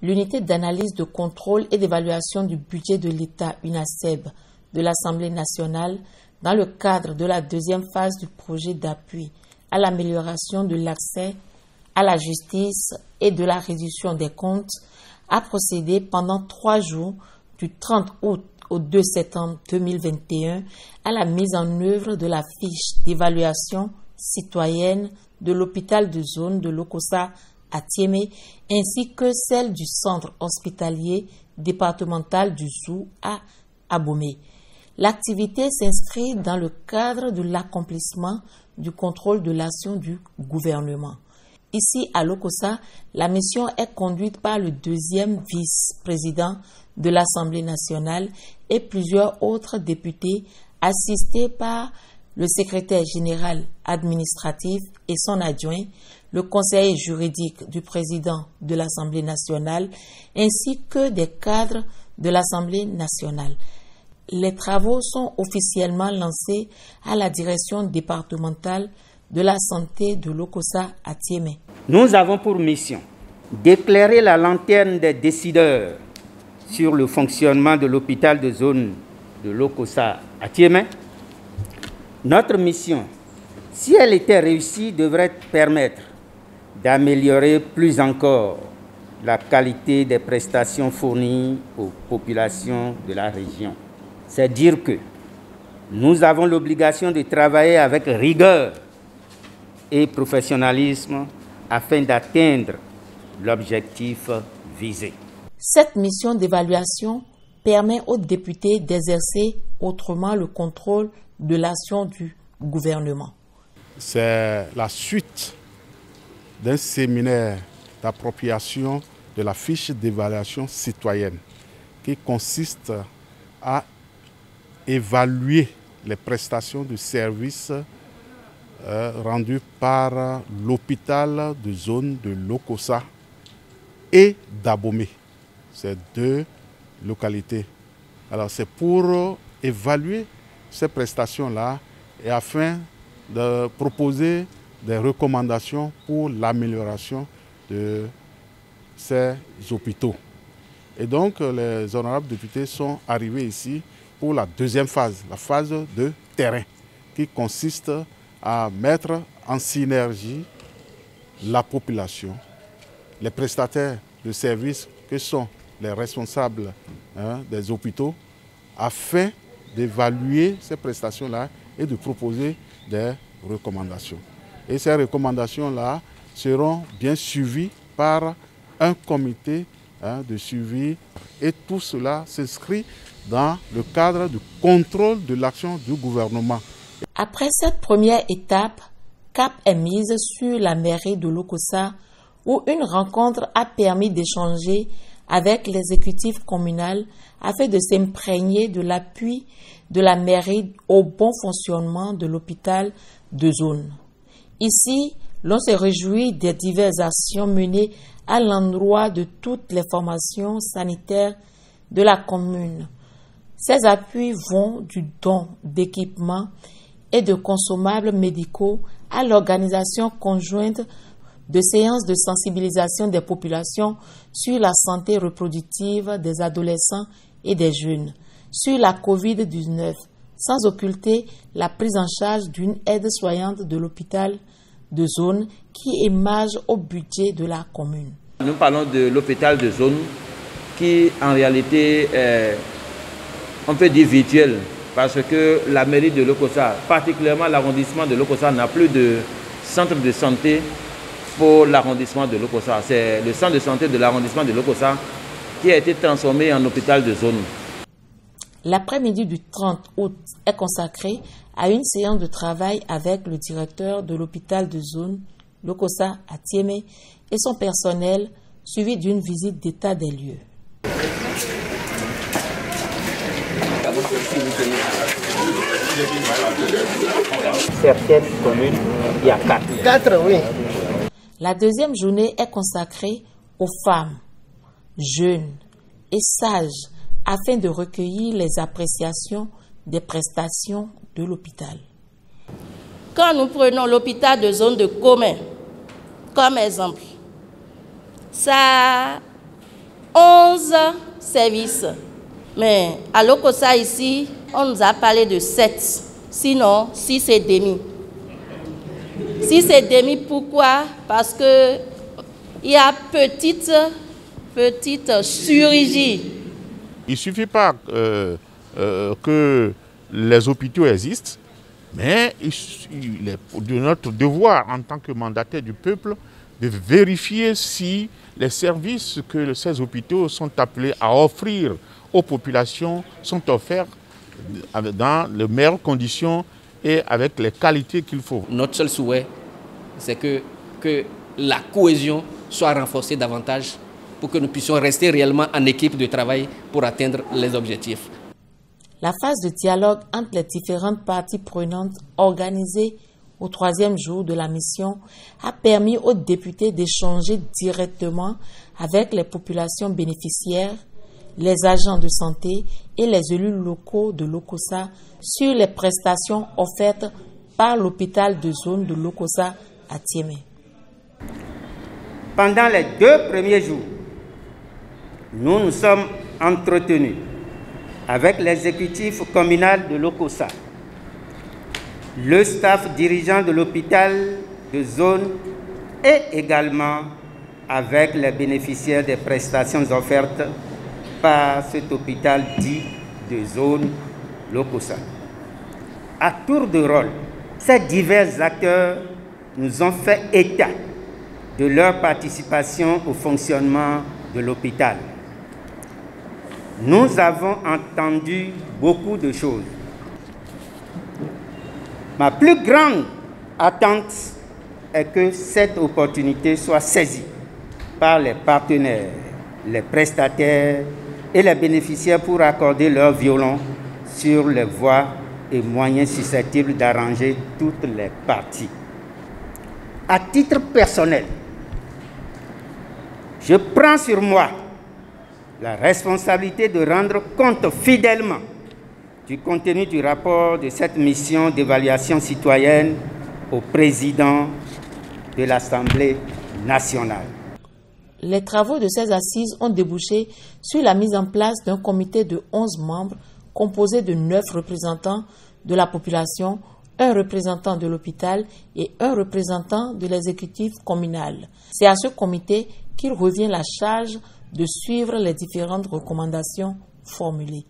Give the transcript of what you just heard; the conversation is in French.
l'unité d'analyse, de contrôle et d'évaluation du budget de l'État UNASEB de l'Assemblée nationale dans le cadre de la deuxième phase du projet d'appui à l'amélioration de l'accès à la justice et de la réduction des comptes a procédé pendant 3 jours du 30 août au 2 septembre 2021 à la mise en œuvre de la fiche d'évaluation citoyenne de l'hôpital de zone de Lokossa à Thiémé ainsi que celle du centre hospitalier départemental du Zou à Abomey. L'activité s'inscrit dans le cadre de l'accomplissement du contrôle de l'action du gouvernement. Ici, à Lokossa, la mission est conduite par le deuxième vice-président de l'Assemblée nationale et plusieurs autres députés assistés par le secrétaire général administratif et son adjoint, le conseiller juridique du président de l'Assemblée nationale ainsi que des cadres de l'Assemblée nationale. Les travaux sont officiellement lancés à la direction départementale de la santé de Lokossa à Thiémé. Nous avons pour mission d'éclairer la lanterne des décideurs sur le fonctionnement de l'hôpital de zone de Lokossa à Thiémé. Notre mission, si elle était réussie, devrait permettre d'améliorer plus encore la qualité des prestations fournies aux populations de la région. C'est dire que nous avons l'obligation de travailler avec rigueur et professionnalisme afin d'atteindre l'objectif visé. Cette mission d'évaluation permet aux députés d'exercer autrement le contrôle de l'action du gouvernement. C'est la suite d'un séminaire d'appropriation de la fiche d'évaluation citoyenne qui consiste à évaluer les prestations de services rendues par l'hôpital de zone de Lokossa et d'Abomey. Ces 2 localités. Alors c'est pour évaluer ces prestations-là et afin de proposer des recommandations pour l'amélioration de ces hôpitaux. Et donc les honorables députés sont arrivés ici pour la deuxième phase, la phase de terrain, qui consiste à mettre en synergie la population, les prestataires de services que sont les responsables des hôpitaux, afin d'évaluer ces prestations-là et de proposer des recommandations. Et ces recommandations-là seront bien suivies par un comité de suivi et tout cela s'inscrit dans le cadre du contrôle de l'action du gouvernement. Après cette première étape, cap est mise sur la mairie de Lokossa où une rencontre a permis d'échanger avec l'exécutif communal afin de s'imprégner de l'appui de la mairie au bon fonctionnement de l'hôpital de zone. Ici, l'on se réjouit des diverses actions menées à l'endroit de toutes les formations sanitaires de la commune. Ces appuis vont du don d'équipements et de consommables médicaux à l'organisation conjointe de séances de sensibilisation des populations sur la santé reproductive des adolescents et des jeunes, sur la COVID-19, sans occulter la prise en charge d'une aide-soignante de l'hôpital de zone qui émarge au budget de la commune. Nous parlons de l'hôpital de zone qui en réalité est, on peut dire, virtuel parce que la mairie de Lokossa, particulièrement l'arrondissement de Lokossa, n'a plus de centre de santé pour l'arrondissement de Lokossa. C'est le centre de santé de l'arrondissement de Lokossa qui a été transformé en hôpital de zone. L'après-midi du 30 août est consacré à une séance de travail avec le directeur de l'hôpital de zone Lokossa à Thiémé et son personnel, suivi d'une visite d'état des lieux. Certaines communes, il y a 4. 4, oui. La deuxième journée est consacrée aux femmes, jeunes et sages afin de recueillir les appréciations des prestations de l'hôpital. Quand nous prenons l'hôpital de zone de Commun comme exemple, ça 11 services. Mais à l'Okosa ici, on nous a parlé de 7. Sinon, 6 et demi. 6 et demi, pourquoi? Parce que il y a petite chirurgie. Il ne suffit pas que les hôpitaux existent, mais il est de notre devoir en tant que mandataire du peuple de vérifier si les services que ces hôpitaux sont appelés à offrir aux populations sont offerts dans les meilleures conditions et avec les qualités qu'il faut. Notre seul souhait, c'est que la cohésion soit renforcée davantage pour que nous puissions rester réellement en équipe de travail pour atteindre les objectifs. La phase de dialogue entre les différentes parties prenantes organisée au 3e jour de la mission a permis aux députés d'échanger directement avec les populations bénéficiaires, les agents de santé et les élus locaux de l'Okosa sur les prestations offertes par l'hôpital de zone de l'Okosa à Thiémé. Pendant les 2 premiers jours, nous nous sommes entretenus avec l'exécutif communal de l'Okosa, le staff dirigeant de l'hôpital de zone et également avec les bénéficiaires des prestations offertes par cet hôpital dit de zone l'Okosa. À tour de rôle, ces divers acteurs nous ont fait état de leur participation au fonctionnement de l'hôpital. Nous avons entendu beaucoup de choses. Ma plus grande attente est que cette opportunité soit saisie par les partenaires, les prestataires et les bénéficiaires pour accorder leur violon sur les voies et moyens susceptibles d'arranger toutes les parties. À titre personnel, je prends sur moi la responsabilité de rendre compte fidèlement du contenu du rapport de cette mission d'évaluation citoyenne au président de l'Assemblée nationale. Les travaux de ces assises ont débouché sur la mise en place d'un comité de 11 membres composé de 9 représentants de la population, un représentant de l'hôpital et un représentant de l'exécutif communal. C'est à ce comité qu'il revient la charge de suivre les différentes recommandations formulées.